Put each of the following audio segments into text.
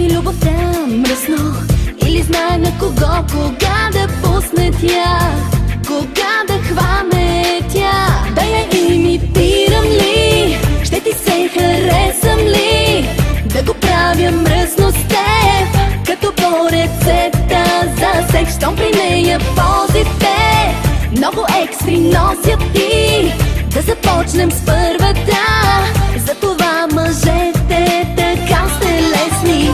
прави любовта мръсно? Или знае на кого, кога да пусне тя, кога да хване тя? Да я имитирам ли? Ще ти се харесам ли? Да го правя мръсно с теб, като по рецепта за секс. Щом при нея позите много екстри носят и да започнем с първата. Затова мъжете така сте лесни.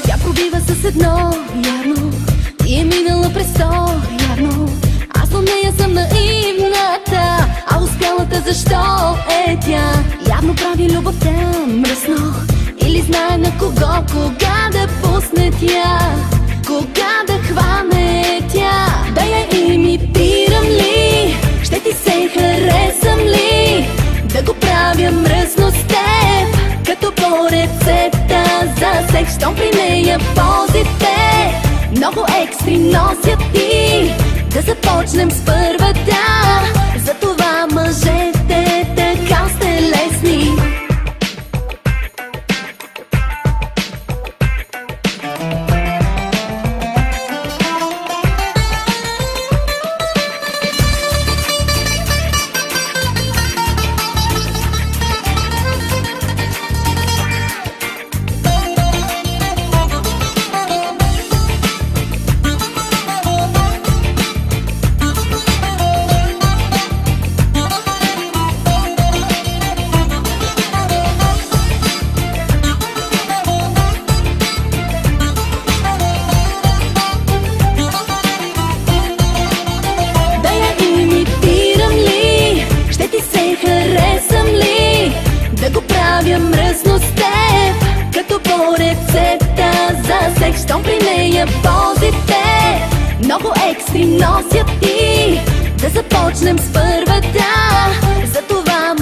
Тя пробива с едно явно и е минала през то явно. Аз от нея съм наивната, а успялата защо е тя? Явно прави любовта мръсно. Или знае на кого, кога да пусне тя, кога да хване тя? Да я имитирам ли? Ще ти се харесам ли? Да го правя мръсно с теб, като по рецепта за секс. Щом при нея позите много екстри носят и да започнем с първата. Затова мъжете така сте лесни. Да го правя мръсно с теб, като по рецепта за секс. Щом при нея позите много екстри носят и да започнем с първата. Затова